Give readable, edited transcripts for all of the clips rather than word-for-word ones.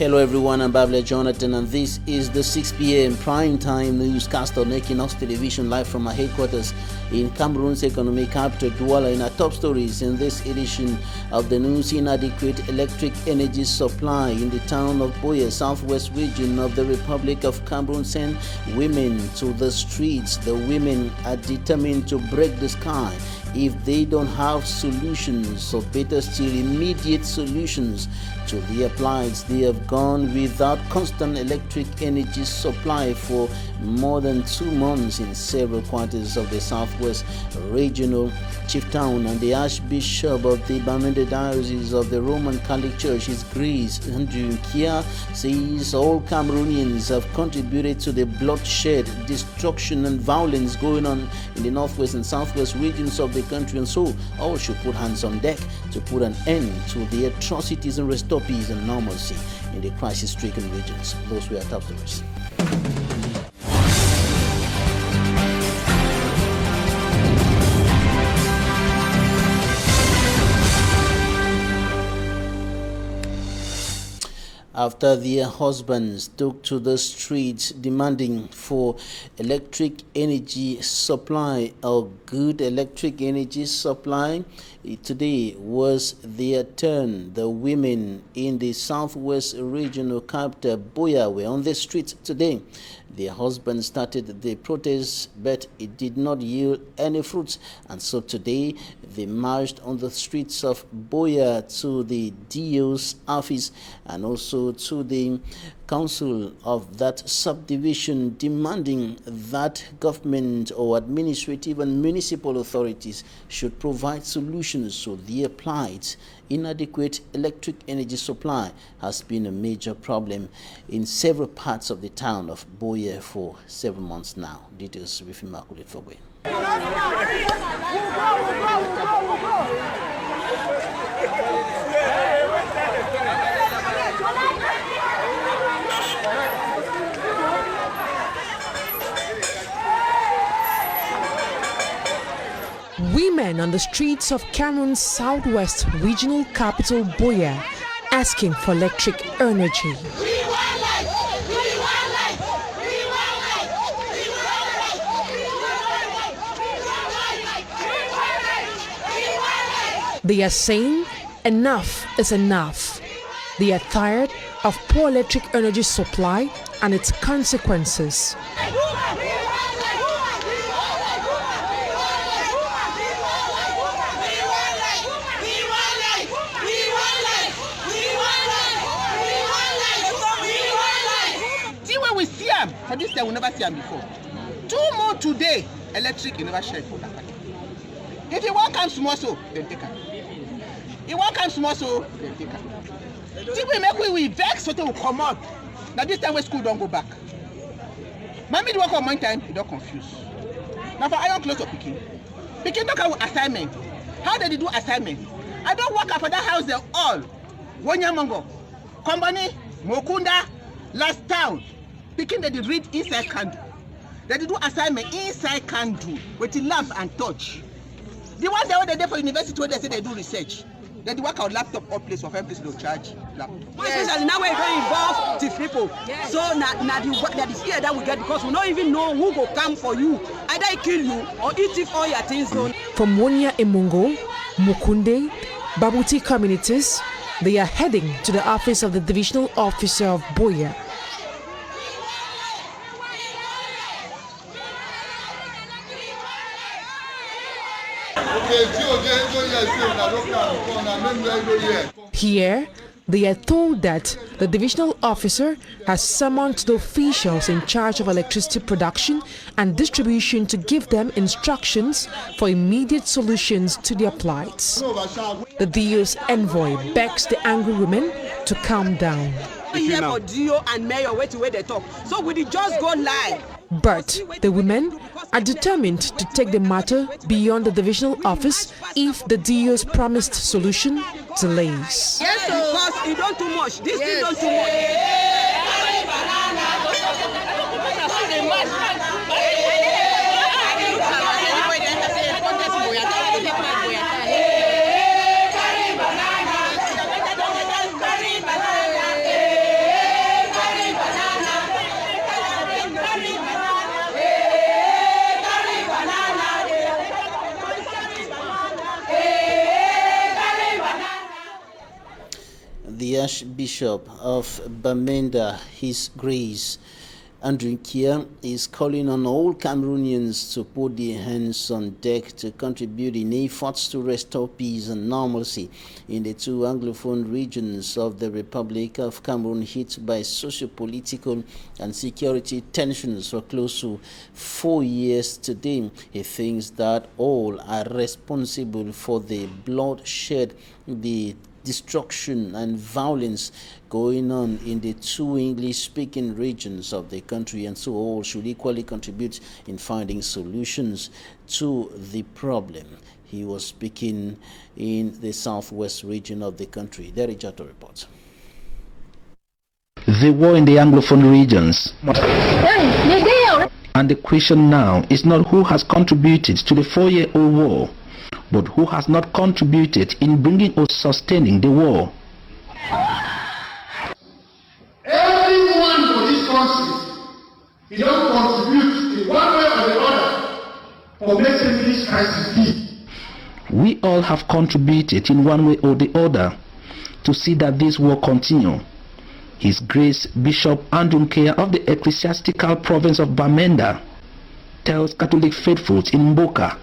Hello everyone, I'm Babla Jonathan and this is the 6 p.m. prime time newscast on Équinoxe Television live from our headquarters in Cameroon's economic capital, Douala. In our top stories in this edition of the news, inadequate electric energy supply in the town of Boya, southwest region of the Republic of Cameroon, send women to the streets. The women are determined to break the sky if they don't have solutions, or better still, immediate solutions to their plights. They have gone without constant electric energy supply for more than 2 months in several quarters of the southwest regional chief town, and the Archbishop of the Bamenda Diocese of the Roman Catholic Church, His Grace Andrew Kia, says all Cameroonians have contributed to the bloodshed, destruction and violence going on in the northwest and southwest regions of the country, and so all should put hands on deck to put an end to the atrocities and restore peace and normalcy in the crisis-stricken regions. Those were our top stories. After their husbands took to the streets demanding for electric energy supply or good electric energy supply, today was their turn. The women in the southwest regional capital, Boya, were on the streets today. Their husbands started the protest, but it did not yield any fruits. And so today, they marched on the streets of Boya to the DO's office and also to the council of that subdivision, demanding that government or administrative and municipal authorities should provide solutions to their plight. Inadequate electric energy supply has been a major problem in several parts of the town of Boya for several months now. Details with Immaculate Fogwe. Women on the streets of Cameroon's southwest regional capital, Boya, asking for electric energy. They are saying enough is enough. They are tired of poor electric energy supply and its consequences. For this day, we never see them before. 2 more today, electric, you never share for that. If you want come small so, then take it. You want come small so, then take it. See, we make we vex so they will come out. Now this time when school don't go back. Mommy do work on one time, you don't confuse. Now for iron close to picking don't have assignment. How did they do assignment? I don't work for that house, they're all. Wanyamongo, Company, Mokunda, last town. Picking that they read inside candle. That they do assignment inside candle with the lamp and touch. The ones that were there for university where they say they do research. They do work on laptop or place of place to charge laptop. Yes. Especially now we're going to involve the people. Yes. So now the fear that we get because we don't even know who will come for you. Either he kill you or eat it all your things. From Wonya Emungo, Mukunde, Babuti communities, they are heading to the office of the divisional officer of Boya. Here, they are told that the divisional officer has summoned the officials in charge of electricity production and distribution to give them instructions for immediate solutions to their plights. The DO's envoy begs the angry women to calm down. Here for DO and mayor where they talk. So we just go live. But the women are determined to take the matter beyond the divisional office if the DO's promised solution delays. Yes, because it don't too much. This thing don't too much. Archbishop of Bamenda, His Grace Andrew Kia, is calling on all Cameroonians to put their hands on deck to contribute in efforts to restore peace and normalcy in the two Anglophone regions of the Republic of Cameroon hit by socio-political and security tensions for close to 4 years today. He thinks that all are responsible for the bloodshed, the destruction and violence going on in the two English-speaking regions of the country, and so all should equally contribute in finding solutions to the problem. He was speaking in the southwest region of the country. There is Jato reports. The war in the Anglophone regions. And the question now is not who has contributed to the 4-year-old war, but who has not contributed in bringing or sustaining the war. Everyone for this country, he don't contribute in one way or the other for making this crisis be. We all have contributed in one way or the other to see that this war continue. His Grace Bishop Andrew Kia of the Ecclesiastical Province of Bamenda tells Catholic faithfuls in Mboka,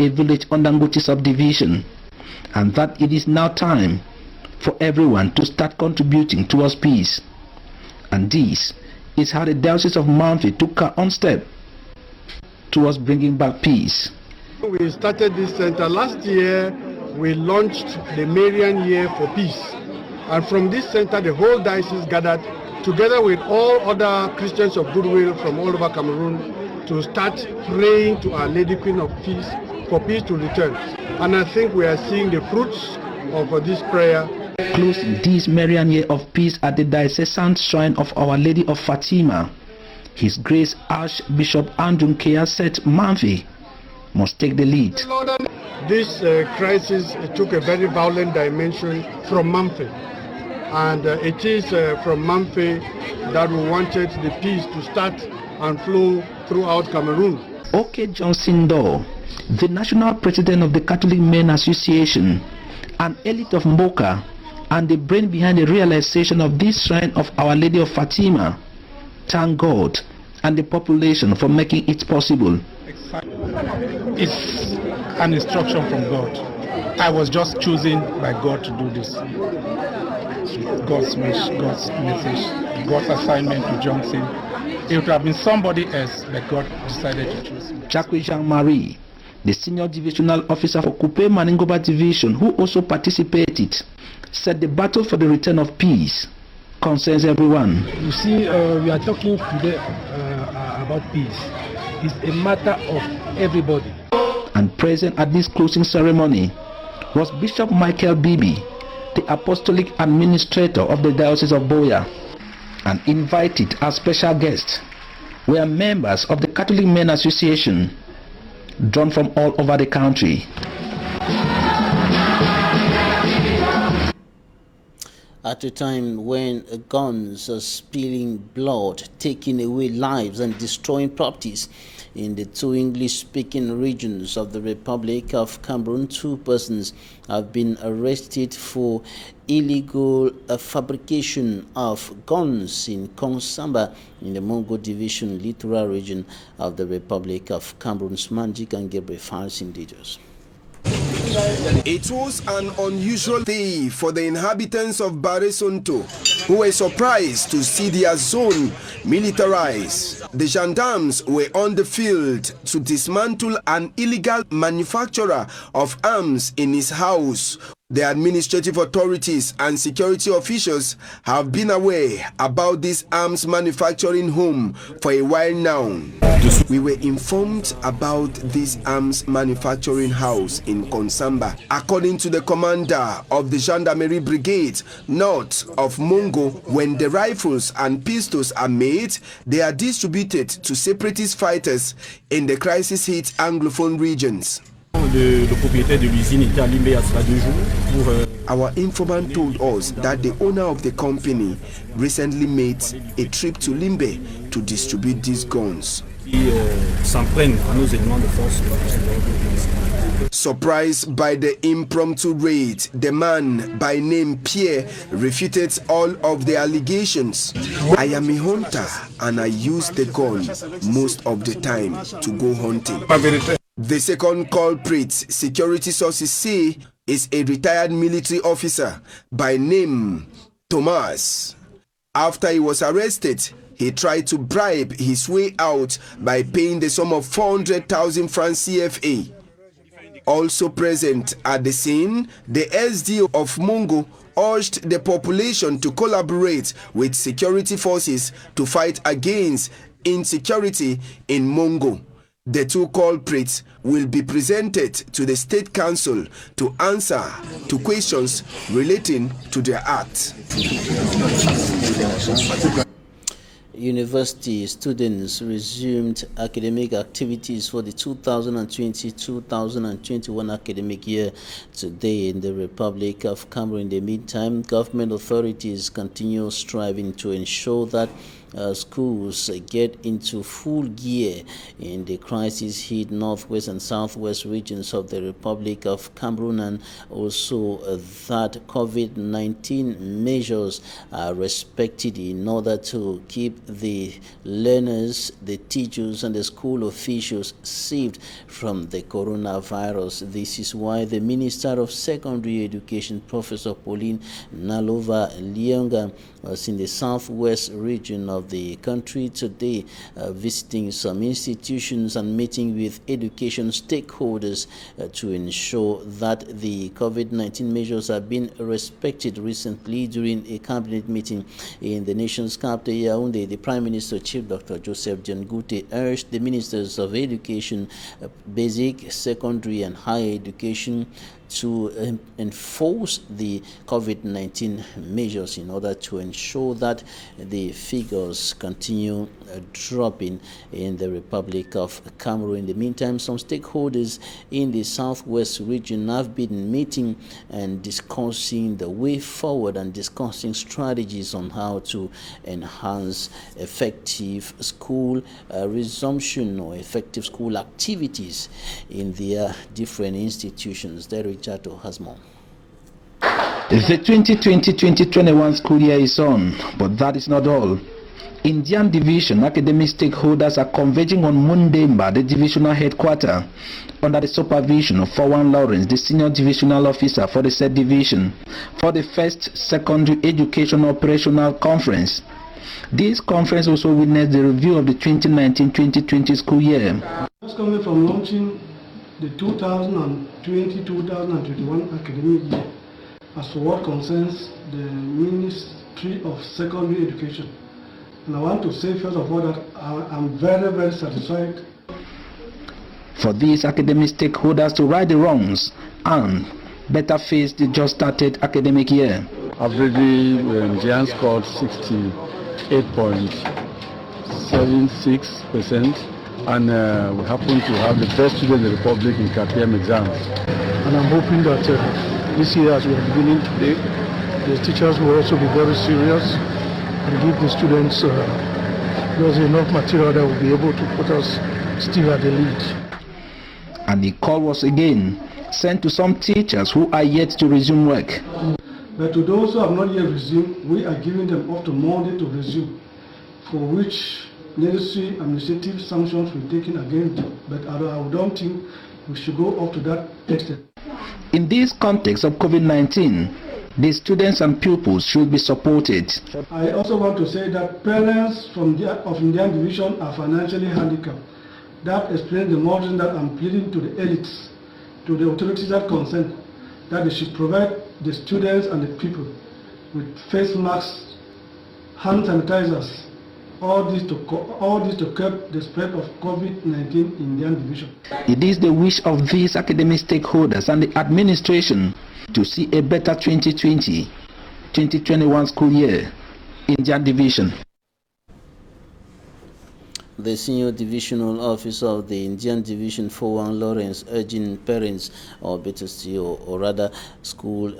a village on Dangote subdivision, and that it is now time for everyone to start contributing towards peace. And this is how the Diocese of Mamfe took her own step towards bringing back peace. We started this center last year. We launched the Marian Year for Peace, and from this center the whole diocese gathered together with all other Christians of goodwill from all over Cameroon to start praying to Our Lady Queen of Peace for peace to return. And I think we are seeing the fruits of this prayer. Closing this Marian Year of Peace at the diocesan shrine of Our Lady of Fatima, His Grace Archbishop Andrew Kia said Mamfe must take the lead. This crisis took a very violent dimension from Mamfe, and it is from Mamfe that we wanted the peace to start and flow throughout Cameroon. OK Johnson Doe, the national president of the Catholic Men Association, an elite of Mboka, and the brain behind the realization of this shrine of Our Lady of Fatima, thank God and the population for making it possible. It's an instruction from God. I was just chosen by God to do this. God's wish, God's message, God's assignment to Johnson. It would have been somebody else, but God decided to choose me. Jacques Jean-Marie, the senior divisional officer for Coupe Maningoba Division, who also participated, said the battle for the return of peace concerns everyone. You see, we are talking today about peace. It's a matter of everybody. And present at this closing ceremony was Bishop Michael Bibi, the apostolic administrator of the Diocese of Boya, and invited as special guests were members of the Catholic Men Association, drawn from all over the country. At a time when guns are spilling blood, taking away lives and destroying properties in the two English-speaking regions of the Republic of Cameroon, 2 persons have been arrested for illegal fabrication of guns in Konsamba in the Mongo Division littoral region of the Republic of Cameroon. Manjik and Gabriel files in details. It was an unusual day for the inhabitants of Baresonto, who were surprised to see their zone militarized. The gendarmes were on the field to dismantle an illegal manufacturer of arms in his house. The administrative authorities and security officials have been aware about this arms manufacturing home for a while now. We were informed about this arms manufacturing house in Konsamba. According to the commander of the Gendarmerie Brigade north of Mongo, when the rifles and pistols are made, they are distributed to separatist fighters in the crisis-hit Anglophone regions. Our informant told us that the owner of the company recently made a trip to Limbe to distribute these guns. Surprised by the impromptu raid, the man by name Pierre refuted all of the allegations. I am a hunter and I use the gun most of the time to go hunting. The second culprit, security sources say, is a retired military officer by name Thomas. After he was arrested, he tried to bribe his way out by paying the sum of 400,000 francs CFA. Also present at the scene, the SDO of Mungo urged the population to collaborate with security forces to fight against insecurity in Mungo. The two culprits will be presented to the State Council to answer to questions relating to their act. University students resumed academic activities for the 2020-2021 academic year today in the Republic of Cameroon. In the meantime, government authorities continue striving to ensure that schools get into full gear in the crisis-hit northwest and southwest regions of the Republic of Cameroon, and also that COVID-19 measures are respected in order to keep the learners, the teachers, and the school officials saved from the coronavirus. This is why the Minister of Secondary Education, Professor Pauline Nalova Lyonga, was in the southwest region of the country today, visiting some institutions and meeting with education stakeholders to ensure that the COVID-19 measures have been respected. Recently, during a cabinet meeting in the nation's capital, Yaoundé, the Prime Minister, Chief Dr. Joseph Jangute, urged the ministers of education, basic, secondary, and higher education to enforce the COVID-19 measures in order to ensure that the figures continue dropping in the Republic of Cameroon. In the meantime, some stakeholders in the southwest region have been meeting and discussing the way forward and discussing strategies on how to enhance effective school resumption or effective school activities in their different institutions. Chato has more. The 2020-2021 school year is on, but that is not all. Indian Division academic stakeholders are converging on Mundemba, the divisional headquarters, under the supervision of Fawan Lawrence, the senior divisional officer for the said division, for the first secondary education operational conference. This conference also witnessed the review of the 2019-2020 school year. Just coming from launching the 2020-2021 academic year as for what concerns the Ministry of Secondary Education. And I want to say first of all that I'm very, very satisfied. For these academic stakeholders to right the wrongs and better face the just started academic year. Averagely, Indians scored 68.76%. And we happen to have the best student in the Republic in KPM exams. And I'm hoping that this year, as we are beginning today, the teachers will also be very serious and give the students there's enough material that will be able to put us still at the lead. And the call was again sent to some teachers who are yet to resume work. But to those who have not yet resumed, we are giving them up to Monday to resume, for which necessary administrative sanctions were taken against them, but I don't think we should go up to that extent. In this context of COVID-19, the students and pupils should be supported. I also want to say that parents of Indian Division are financially handicapped. That explains the motion that I'm pleading to the elites, to the authorities that concern, that they should provide the students and the people with face masks, hand sanitizers, all this to curb the spread of COVID-19 in Indian Division. It is the wish of these academic stakeholders and the administration to see a better 2020-2021 school year in Indian Division. The senior divisional officer of the Indian Division, Fawan Lawrence, urging parents, or better still, or rather school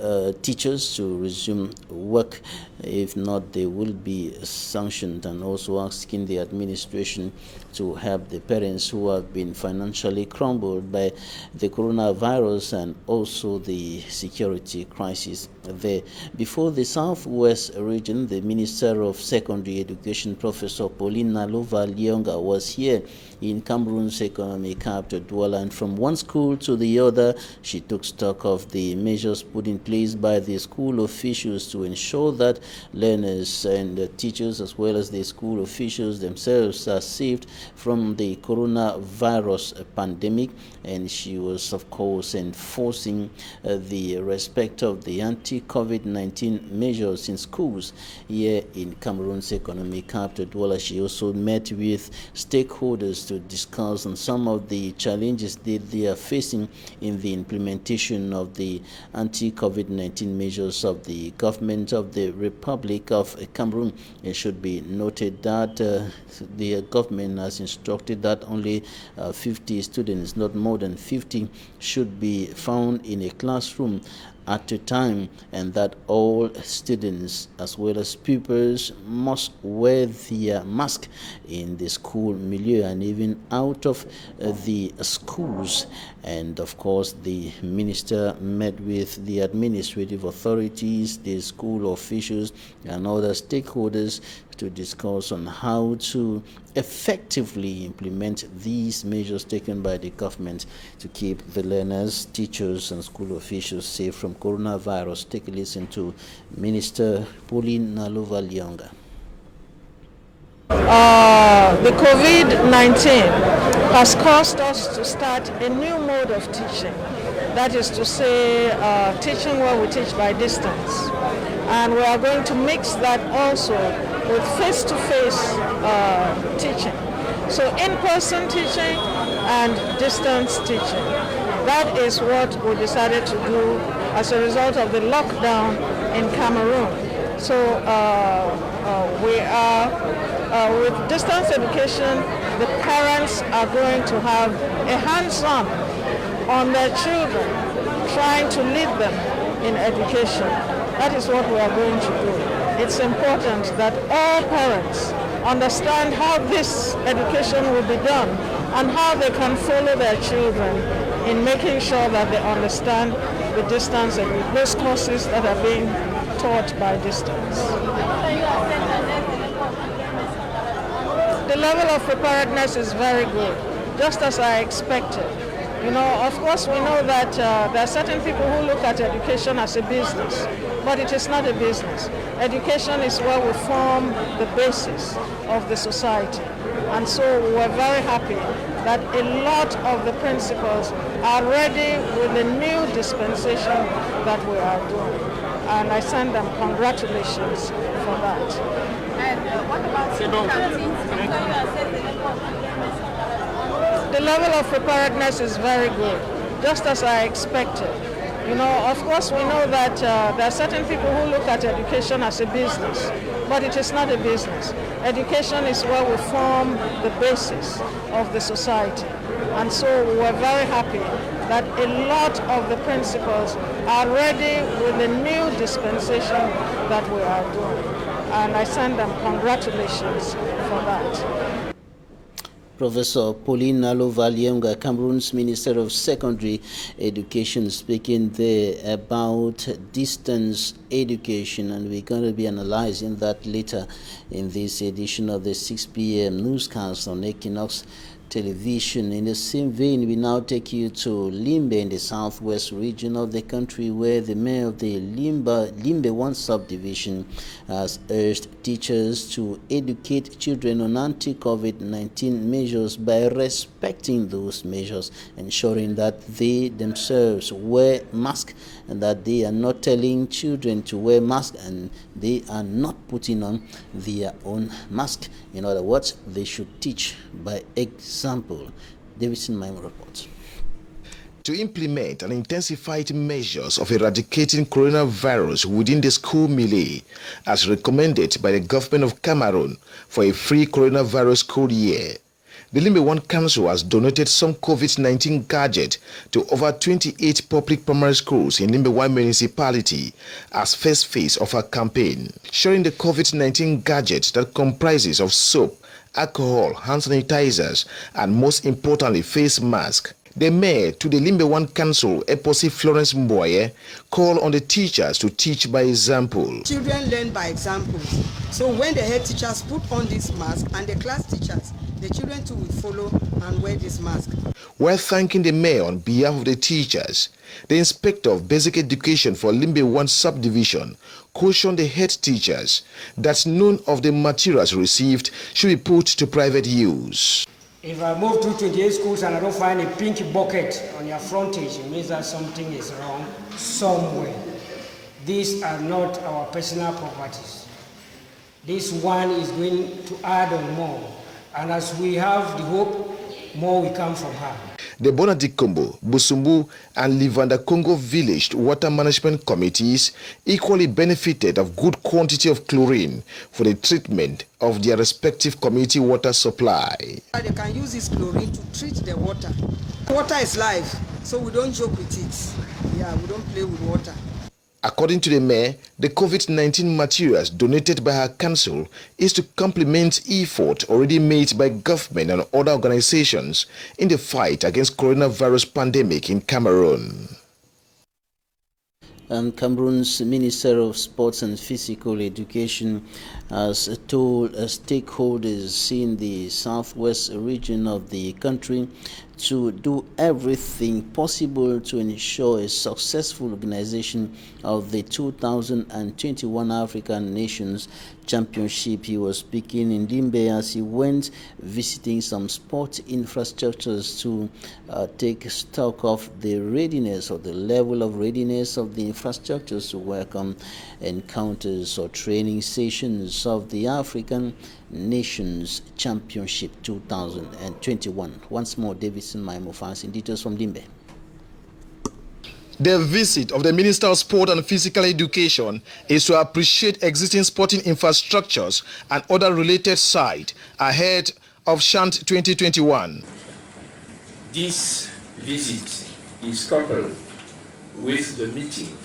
teachers to resume work. If not, they will be sanctioned, and also asking the administration to help the parents who have been financially crumbled by the coronavirus and also the security crisis there. Before the Southwest region, the Minister of Secondary Education, Professor Pauline Nalova-Lyonga, was here in Cameroon's economic capital, Douala, and from one school to the other, she took stock of the measures put in place by the school officials to ensure that learners and teachers, as well as the school officials themselves, are saved from the coronavirus pandemic. And she was, of course, enforcing the respect of the anti-COVID-19 measures in schools here in Cameroon's economic capital, Douala. She also met with stakeholders to discuss on some of the challenges that they are facing in the implementation of the anti-COVID-19 measures of the government of the Republic of Cameroon. It should be noted that the government has instructed that only 50 students, not more than 50, should be found in a classroom at a time, and that all students as well as pupils must wear their mask in the school milieu and even out of the schools. And of course, the minister met with the administrative authorities, the school officials, and other stakeholders to discuss on how to effectively implement these measures taken by the government to keep the learners, teachers, and school officials safe from coronavirus. Take a listen to Minister Pauline Nalova-Lyonga. The COVID-19 has caused us to start a new mode of teaching. That is to say, teaching where we teach by distance. And we are going to mix that also with face-to-face teaching. So in-person teaching and distance teaching. That is what we decided to do as a result of the lockdown in Cameroon. So we are with distance education, the parents are going to have a hands-on on their children, trying to lead them in education. That is what we are going to do. It's important that all parents understand how this education will be done and how they can follow their children in making sure that they understand the distance and those courses that are being taught by distance. The level of preparedness is very good, just as I expected. You know, of course, we know that there are certain people who look at education as a business, but it is not a business. Education is where we form the basis of the society. And so we're very happy that a lot of the principals are ready with the new dispensation that we are doing. And I send them congratulations for that. And what about the level of preparedness is very good, just as I expected. You know, of course, we know that there are certain people who look at education as a business, but it is not a business. Education is where we form the basis of the society. And so we're very happy that a lot of the principals are ready with the new dispensation that we are doing. And I send them congratulations for that. Professor Pauline Nalova-Lyonga, Cameroon's Minister of Secondary Education, speaking there about distance education, and we're going to be analyzing that later in this edition of the 6 p.m. newscast on Equinoxe Television. In the same vein, we now take you to Limbe in the southwest region of the country, where the mayor of the Limbe 1 subdivision has urged teachers to educate children on anti-COVID-19 measures by respecting those measures, ensuring that they themselves wear masks and that they are not telling children to wear masks and they are not putting on their own mask. In other words, they should teach by example. Davidson Maimo reports. To implement and intensify measures of eradicating coronavirus within the school milieu, as recommended by the government of Cameroon for a free coronavirus school year, the Limbe 1 Council has donated some COVID-19 gadgets to over 28 public primary schools in Limbe 1 municipality as first phase of our campaign, sharing the COVID-19 gadget that comprises of soap, alcohol, hand sanitizers, and most importantly, face masks. The mayor to the Limbe 1 Council, Eposi Florence Mboye, called on the teachers to teach by example. Children learn by example. So when the head teachers put on this mask and the class teachers, the children too will follow and wear this mask. While thanking the mayor on behalf of the teachers, the inspector of basic education for Limbe 1 subdivision cautioned the head teachers that none of the materials received should be put to private use. If I move to 28 schools and I don't find a pink bucket on your frontage, it means that something is wrong somewhere. These are not our personal properties. This one is going to add on more. And as we have the hope, more will come from her. The Bonadikombo, Busumbu, and Livanda Congo village water management committees equally benefited of good quantity of chlorine for the treatment of their respective community water supply. They can use this chlorine to treat the water. Water is life, so we don't joke with it. Yeah, we don't play with water. According to the mayor, the COVID-19 materials donated by her council is to complement effort already made by government and other organizations in the fight against coronavirus pandemic in Cameroon. Cameroon's Minister of Sports and Physical Education has told stakeholders in the southwest region of the country to do everything possible to ensure a successful organization of the 2021 African Nations Championship. He was speaking in Limbe as he went visiting some sport infrastructures to take stock of the readiness or the level of readiness of the infrastructures to welcome encounters or training sessions of the African Nations Championship 2021. Once more, Davidson Maimofans in details from Limbe. The visit of the Minister of Sport and Physical Education is to appreciate existing sporting infrastructures and other related sites ahead of Chant 2021. This visit is coupled with the meeting.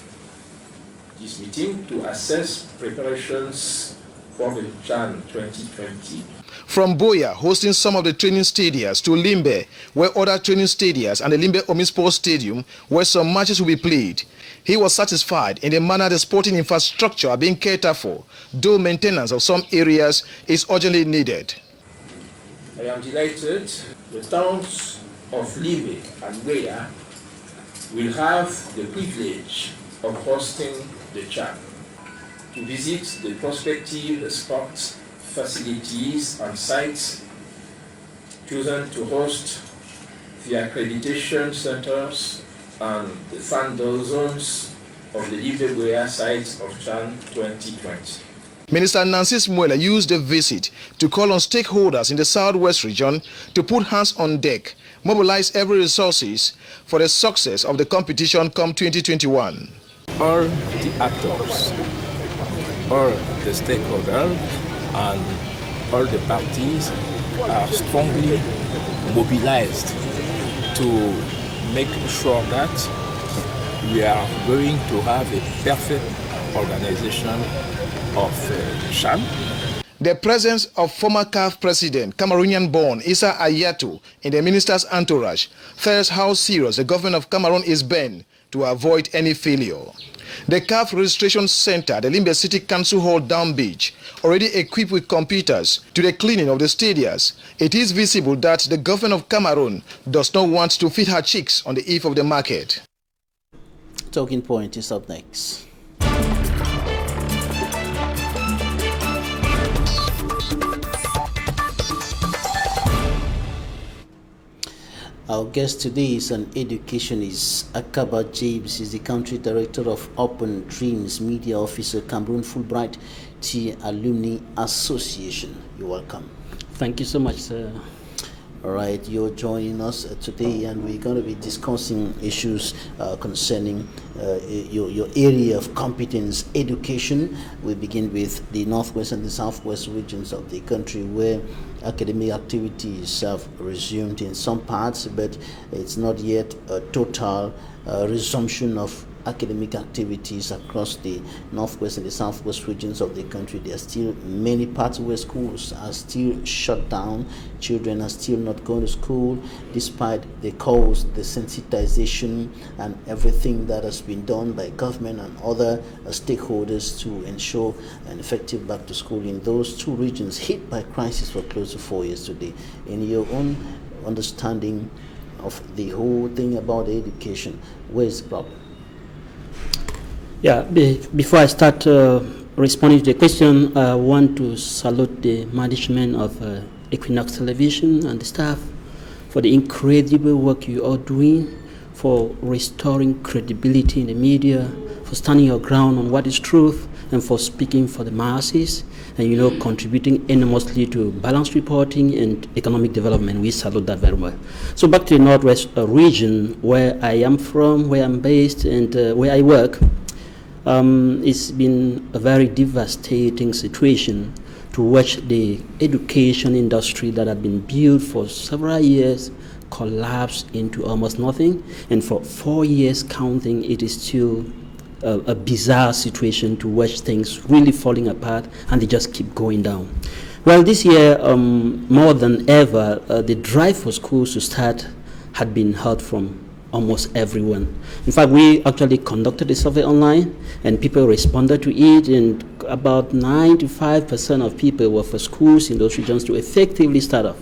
This meeting to assess preparations for the Chant 2020. From Boya, hosting some of the training stadiums, to Limbe, where other training stadiums and the Limbe Omisport Stadium, where some matches will be played, he was satisfied in the manner the sporting infrastructure are being catered for, though maintenance of some areas is urgently needed. I am delighted the towns of Limbe and Boya will have the privilege of hosting the CHAN, to visit the prospective sports facilities and sites chosen to host the accreditation centers and the fan zones of the Limbe-Boya sites of CHAN 2020. Minister Nancy Smuela used the visit to call on stakeholders in the southwest region to put hands on deck, mobilize every resources for the success of the competition come 2021. All the actors, all the stakeholders, and all the parties are strongly mobilized to make sure that we are going to have a perfect organization of CHAN. The presence of former CAF president, Cameroonian-born Issa Ayatou, in the minister's entourage tells how serious the government of Cameroon is bent to avoid any failure. The CAF Registration Center, the Limbe City Council Hall Down Beach, already equipped with computers to the cleaning of the stadiums, it is visible that the government of Cameroon does not want to feed her chicks on the eve of the market. Talking Point is up next. Our guest today is an educationist. Akaba James is the country director of Open Dreams Media Officer, Cameroon Fulbright Tea Alumni Association. You're welcome. Thank you so much, sir. All right, you're joining us today, and we're going to be discussing issues concerning your area of competence, education. We begin with the northwest and the southwest regions of the country, where academic activities have resumed in some parts, but it's not yet a total resumption of academic activities across the northwest and the southwest regions of the country. There are still many parts where schools are still shut down. Children are still not going to school, despite the calls, the sensitization, and everything that has been done by government and other stakeholders to ensure an effective back to school in those two regions hit by crisis for close to 4 years today. In your own understanding of the whole thing about education, where is the problem? Yeah, before I start responding to the question, I want to salute the management of Équinoxe Television and the staff for the incredible work you are doing for restoring credibility in the media, for standing your ground on what is truth, and for speaking for the masses, and contributing enormously to balanced reporting and economic development. We salute that very well. So back to the Northwest region, where I am from, where I'm based, and where I work. It's been a very devastating situation to watch the education industry that had been built for several years collapse into almost nothing, and for 4 years counting, it is still a bizarre situation to watch things really falling apart, and they just keep going down. Well, this year, more than ever, the drive for schools to start had been heard from almost everyone. In fact, we actually conducted a survey online, and people responded to it, and about 95% of people were for schools in those regions to effectively start off.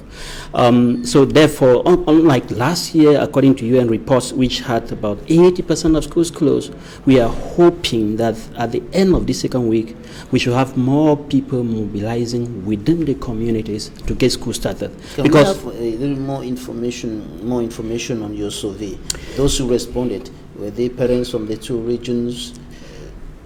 So therefore, unlike last year, according to UN reports, which had about 80% of schools closed, we are hoping that at the end of the second week, we should have more people mobilizing within the communities to get school started. Can because we have a little more information on your survey? Those who responded, were they parents from the two regions,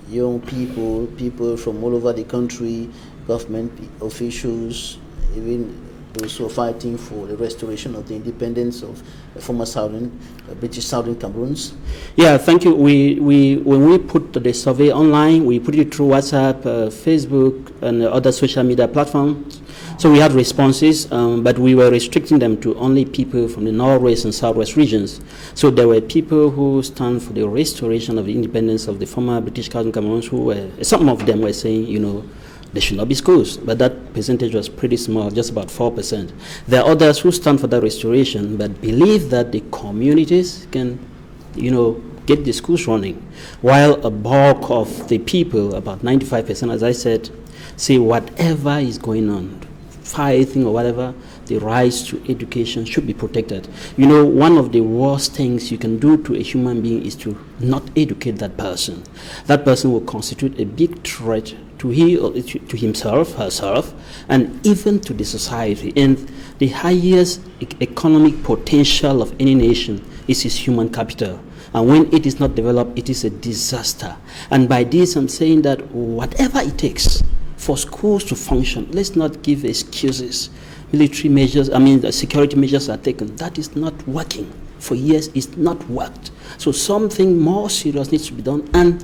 young people, people from all over the country, government officials, even those who are fighting for the restoration of the independence of former British Southern Cameroons? Yeah, thank you. When we put the survey online, we put it through WhatsApp, Facebook, and other social media platforms. So we had responses, but we were restricting them to only people from the northwest and southwest regions. So there were people who stand for the restoration of the independence of the former British Southern Cameroons, who were, some of them were saying, there should not be schools, but that percentage was pretty small, just about 4%. There are others who stand for that restoration, but believe that the communities can, get the schools running, while a bulk of the people, about 95%, as I said, say whatever is going on, fighting or whatever, the rights to education should be protected. One of the worst things you can do to a human being is to not educate that person. That person will constitute a big threat to himself, herself, and even to the society. And the highest economic potential of any nation is its human capital. And when it is not developed, it is a disaster. And by this, I'm saying that whatever it takes for schools to function, let's not give excuses. Military measures, the security measures are taken. That is not working. For years, it's not worked. So something more serious needs to be done. And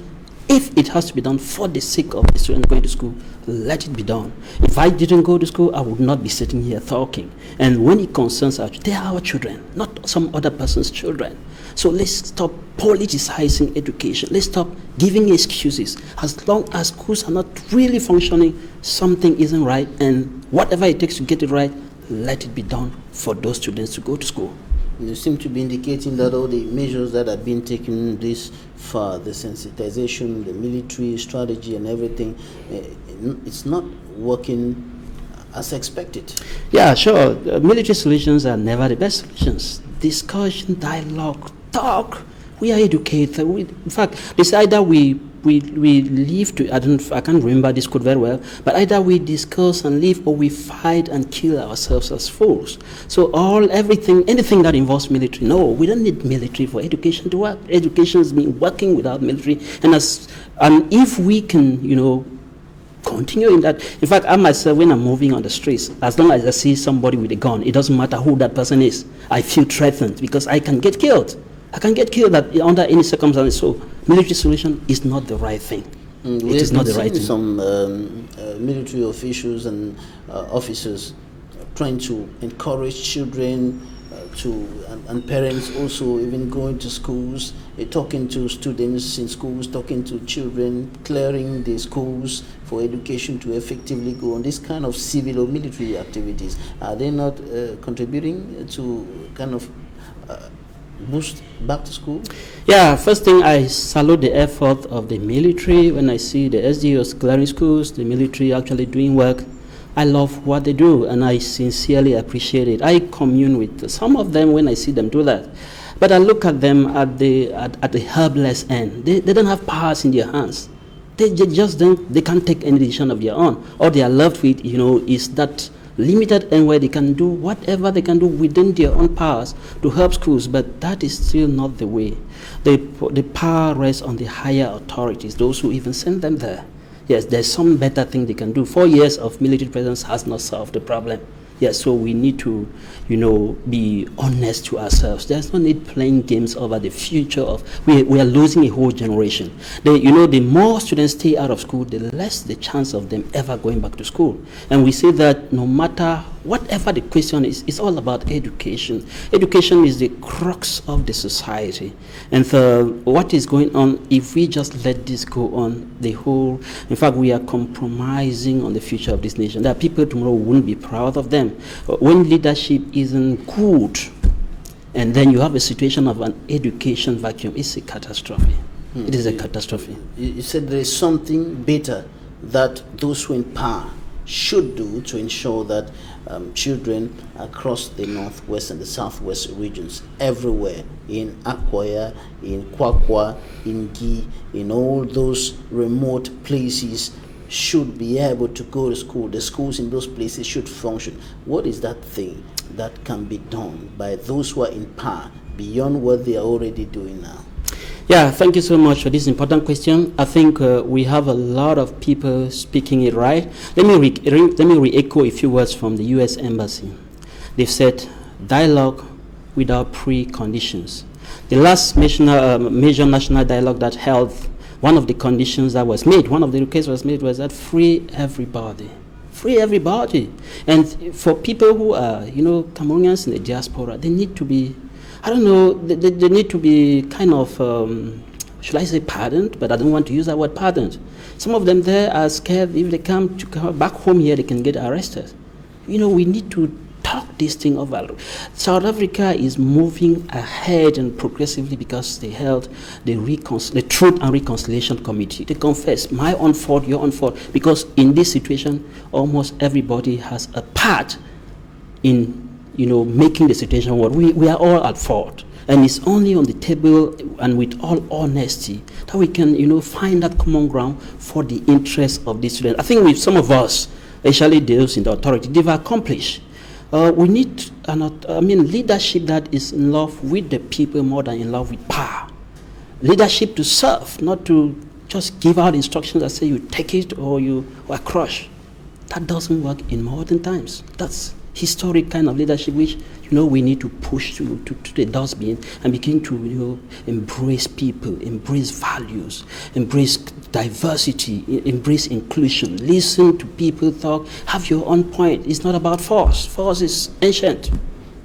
if it has to be done for the sake of the students going to school, let it be done. If I didn't go to school, I would not be sitting here talking. And when it concerns us, they are our children, not some other person's children. So let's stop politicizing education. Let's stop giving excuses. As long as schools are not really functioning, something isn't right, and whatever it takes to get it right, let it be done for those students to go to school. You seem to be indicating that all the measures that have been taken this far, the sensitization, the military strategy and everything, it's not working as expected. Yeah, sure. Military solutions are never the best solutions. Discussion, dialogue, talk. We are educated. In fact, it's either we live to, I can't remember this quote very well, but either we discuss and live, or we fight and kill ourselves as fools. So anything that involves military, no, we don't need military for education to work. Education has been working without military, and if we can, continue in that. In fact, I myself, when I'm moving on the streets, as long as I see somebody with a gun, it doesn't matter who that person is, I feel threatened because I can get killed. I can get killed under any circumstances. So military solution is not the right thing. It is not the right thing. Some military officials and officers trying to encourage children and parents also even going to schools, talking to students in schools, talking to children, clearing the schools for education to effectively go on this kind of civil or military activities? Are they not contributing to kind of boost back to school? Yeah, first thing, I salute the effort of the military. When I see the SDOs clearing schools, the military actually doing work, I love what they do and I sincerely appreciate it. I commune with some of them when I see them do that. But I look at them at the helpless end. They don't have powers in their hands. They just don't, they can't take any decision of their own. All they are left with, is that limited end where they can do whatever they can do within their own powers to help schools, but that is still not the way. The power rests on the higher authorities, those who even send them there. Yes, there's some better thing they can do. 4 years of military presence has not solved the problem. Yes, so we need to, be honest to ourselves. There's no need playing games over the future of, we are losing a whole generation. The more students stay out of school, the less the chance of them ever going back to school. And we say that no matter whatever the question is, it's all about education. Education is the crux of the society. And so what is going on, if we just let this go on, in fact, we are compromising on the future of this nation. There are people tomorrow who won't be proud of them. When leadership isn't good, and then you have a situation of an education vacuum, it's a catastrophe. It is a catastrophe. You said there is something better that those who in power should do to ensure that children across the northwest and the southwest regions, everywhere, in Akwaya, in Kwakwa, in Gi, in all those remote places, should be able to go to school. The schools in those places should function. What is that thing that can be done by those who are in power beyond what they are already doing now? Yeah, thank you so much for this important question. I think we have a lot of people speaking it right. Let me re-echo a few words from the U.S. Embassy. They've said, dialogue without preconditions. The last major national dialogue that held, one of the conditions that was made, one of the requests was made was that free everybody. Free everybody. And for people who are, Cameroonians in the diaspora, they need to be, I don't know, they need to be kind of, should I say pardoned? But I don't want to use that word pardoned. Some of them there are scared if they come back home here, they can get arrested. We need to talk this thing over. South Africa is moving ahead and progressively because they held the Truth and Reconciliation Committee. They confess, my own fault, your own fault, because in this situation, almost everybody has a part in making the situation work. We are all at fault. And it's only on the table and with all honesty that we can, find that common ground for the interest of the students. I think with some of us, especially those in the authority, they've accomplished. We need leadership that is in love with the people more than in love with power. Leadership to serve, not to just give out instructions that say you take it or you are crushed. That doesn't work in modern times. That's historic kind of leadership which we need to push to the dustbin and begin to embrace people, embrace values, embrace diversity, embrace inclusion, listen to people talk, have your own point. It's not about force. Force is ancient.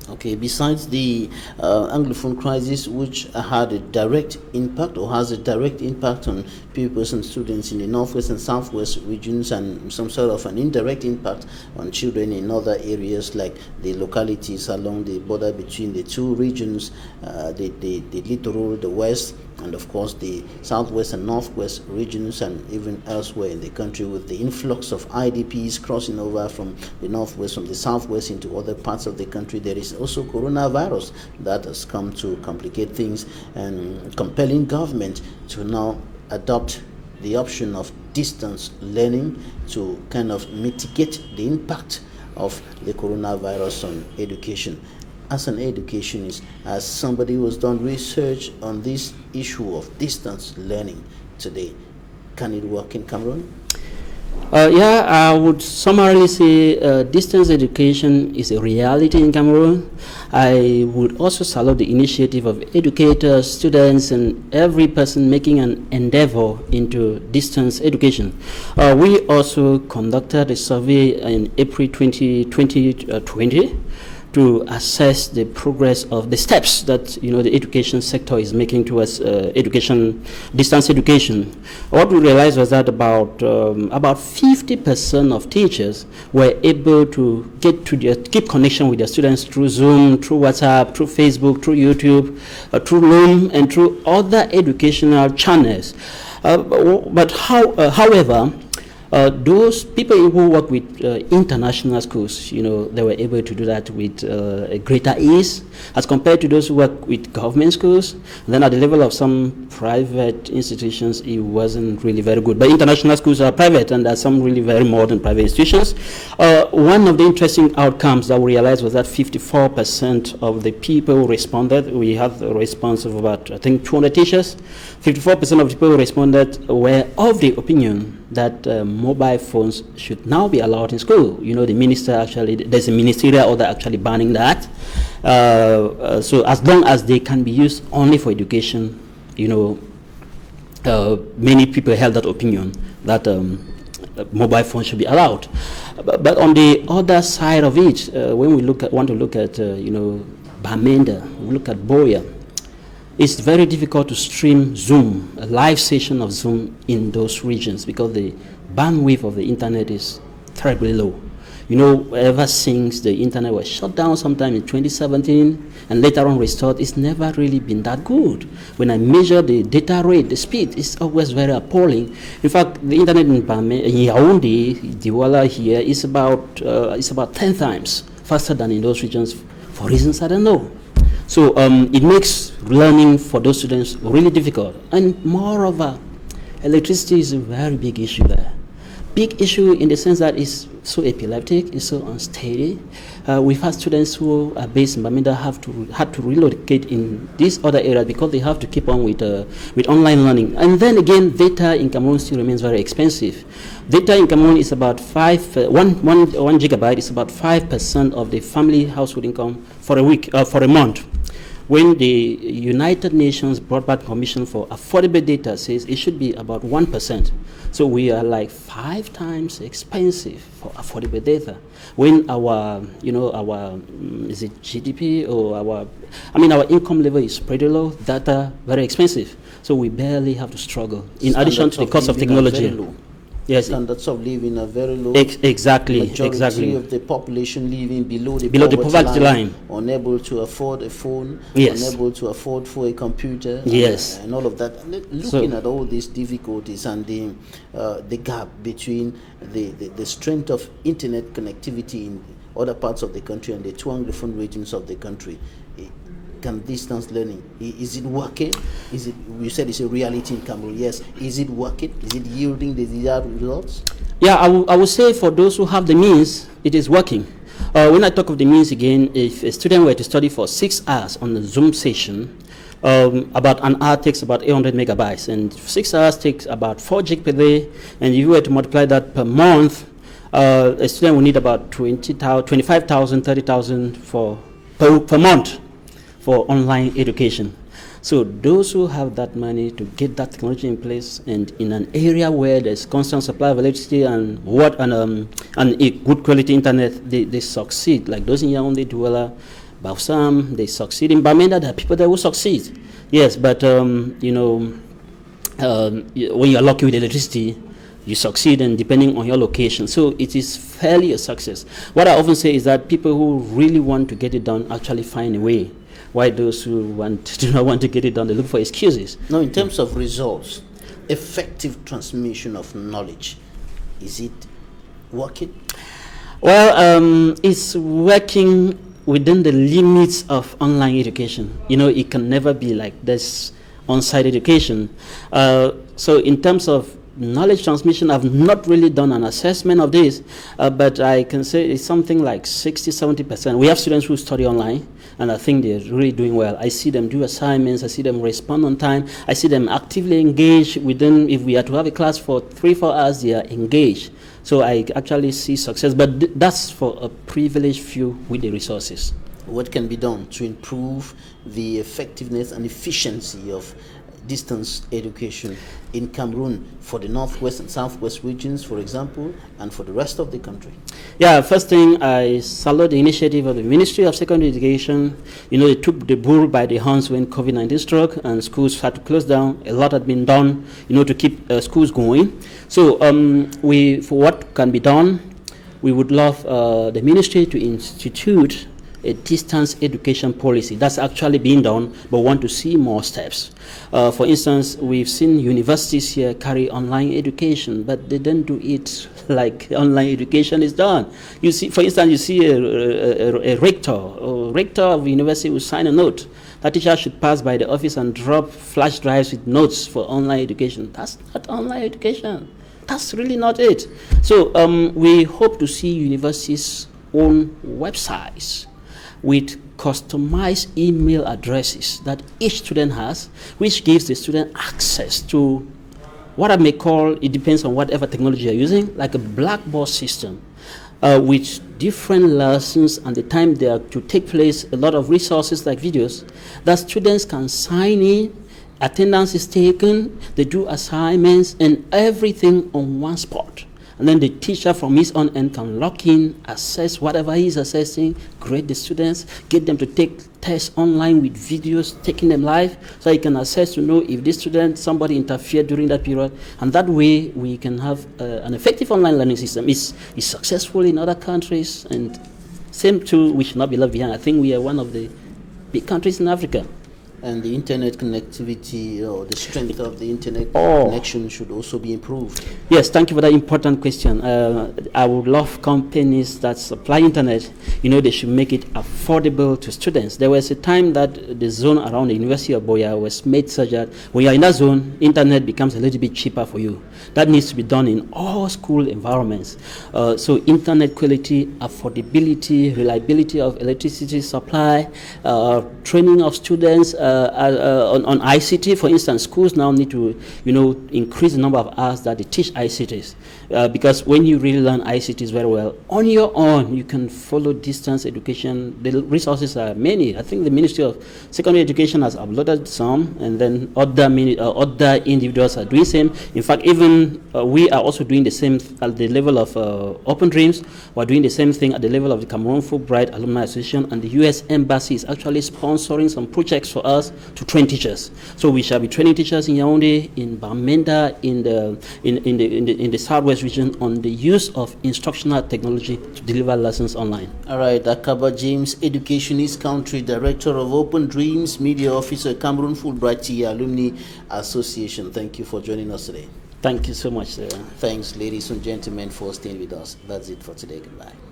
Okay, besides the Anglophone crisis, which had a direct impact or has a direct impact on pupils and students in the northwest and southwest regions, and some sort of an indirect impact on children in other areas like the localities along the border between the two regions, the littoral, the west, and of course the southwest and northwest regions, and even elsewhere in the country, with the influx of IDPs crossing over from the northwest, from the southwest into other parts of the country. There is also coronavirus that has come to complicate things and compelling government to now adopt the option of distance learning to kind of mitigate the impact of the coronavirus on education. As an educationist, as somebody who has done research on this issue of distance learning today, can it work in Cameroon? Yeah, I would summarily say distance education is a reality in Cameroon. I would also salute the initiative of educators, students, and every person making an endeavor into distance education. We also conducted a survey in April 2020. to assess the progress of the steps that the education sector is making towards distance education. What we realized was that about 50% of teachers were able to keep connection with their students through Zoom, through WhatsApp, through Facebook, through YouTube, through Loom, and through other educational channels. However, those people who work with international schools, they were able to do that with a greater ease as compared to those who work with government schools. Then at the level of some private institutions, it wasn't really very good. But international schools are private, and there are some really very modern private institutions. One of the interesting outcomes that we realized was that 54% of the people who responded, we had a response of about, I think, 200 teachers. 54% of the people who responded were of the opinion that mobile phones should now be allowed in school. The minister there's a ministerial order actually banning that. So as long as they can be used only for education, many people held that opinion that mobile phones should be allowed. But on the other side of it, when we want to look at Bamenda, we look at Boya, it's very difficult to stream Zoom, a live session of Zoom in those regions because the bandwidth of the internet is terribly low. Ever since the internet was shut down sometime in 2017 and later on restored, it's never really been that good. When I measure the data rate, the speed, it's always very appalling. In fact, the internet in Yaoundé, Douala here, is about 10 times faster than in those regions for reasons I don't know. So it makes learning for those students really difficult. And moreover, electricity is a very big issue there. Big issue in the sense that it's so epileptic, it's so unsteady. We've had students who are based in Bamenda had to relocate in these other areas because they have to keep on with online learning. And then again, data in Cameroon still remains very expensive. Data in Cameroon is about 1 gigabyte is about 5% of the family household income for a month. When the United Nations Broadband Commission for Affordable Data says it should be about 1%. So we are like 5 times expensive for affordable data. When our is it GDP or our income level is pretty low, data very expensive. So we barely have to struggle. In addition to the cost of technology. Yes. Standards of living are very low. Exactly. Majority of the population living below the poverty line, unable to afford a phone, yes, unable to afford for a computer, yes, and all of that. Looking at all these difficulties and the gap between the strength of internet connectivity in other parts of the country and the 2 Anglophone regions of the country. Can distance learning, is it working? You said it's a reality in Cameroon. Yes. Is it working? Is it yielding the desired results? Yeah, I would say for those who have the means, it is working. When I talk of the means again, if a student were to study for 6 hours on the Zoom session, about an hour takes about 800 megabytes, and 6 hours takes about 4 gig per day. And if you were to multiply that per month, a student will need about 25,000, 30,000 per month for online education. So those who have that money to get that technology in place, and in an area where there's constant supply of electricity and a good quality internet, they succeed. Like those in Yaoundé, Douala, Bausam, they succeed. In Bamenda, there are people that will succeed. Yes, but when you're lucky with electricity, you succeed, and depending on your location. So it is fairly a success. What I often say is that people who really want to get it done actually find a way. Why those who do not want to get it done, they look for excuses. Now, in terms of results, effective transmission of knowledge, is it working? Well, it's working within the limits of online education. It can never be like this on-site education. So in terms of knowledge transmission, I've not really done an assessment of this, but I can say it's something like 60-70%. We have students who study online, and I think they're really doing well. I see them do assignments, I see them respond on time, I see them actively engage within. If we are to have a class for 3-4 hours, they are engaged. So I actually see success, but that's for a privileged few with the resources. What can be done to improve the effectiveness and efficiency of distance education in Cameroon for the northwest and southwest regions, for example, and for the rest of the country? Yeah, first thing, I salute the initiative of the Ministry of Secondary Education. You know, they took the bull by the horns when COVID-19 struck and schools had to close down. A lot had been done, you know, to keep schools going. So for what can be done, we would love the ministry to institute a distance education policy. That's actually being done, but want to see more steps. For instance, we've seen universities here carry online education, but they don't do it like online education is done. You see, for instance, you see a rector of the university will sign a note that teacher should pass by the office and drop flash drives with notes for online education. That's not online education. That's really not it. So we hope to see universities' own websites with customized email addresses that each student has, which gives the student access to what I may call, it depends on whatever technology you're using, like a blackboard system with different lessons and the time they are to take place, a lot of resources like videos, that students can sign in, attendance is taken, they do assignments and everything on one spot. And then the teacher from his own end can log in, assess whatever he's assessing, grade the students, get them to take tests online with videos, taking them live, so he can assess to know if this student, somebody interfered during that period. And that way we can have an effective online learning system. It's successful in other countries, and same too, we should not be left behind. I think we are one of the big countries in Africa. And the internet connectivity, or the strength of the internet connection should also be improved. Yes, thank you for that important question. I would love companies that supply internet, you know, they should make it affordable to students. There was a time that the zone around the University of Boya was made such that when you're in that zone, internet becomes a little bit cheaper for you. That needs to be done in all school environments. So internet quality, affordability, reliability of electricity supply, training of students, on ICT, for instance, schools now need to, you know, increase the number of hours that they teach ICTs, because when you really learn ICTs very well on your own, you can follow distance education. The resources are many. I think the Ministry of Secondary Education has uploaded some, and then other individuals are doing same. In fact, even we are also doing the same at the level of Open Dreams. We're doing the same thing at the level of the Cameroon Fulbright Alumni Association, and the U.S. Embassy is actually sponsoring some projects for us to train teachers. So we shall be training teachers in Yaoundé, in Bamenda, in the Southwest region on the use of instructional technology to deliver lessons online. All right, Akaba James, Educationist Country Director of Open Dreams, Media Officer, Cameroon Fulbright Alumni Association. Thank you for joining us today. Thank you so much, sir. Thanks, ladies and gentlemen, for staying with us. That's it for today. Goodbye.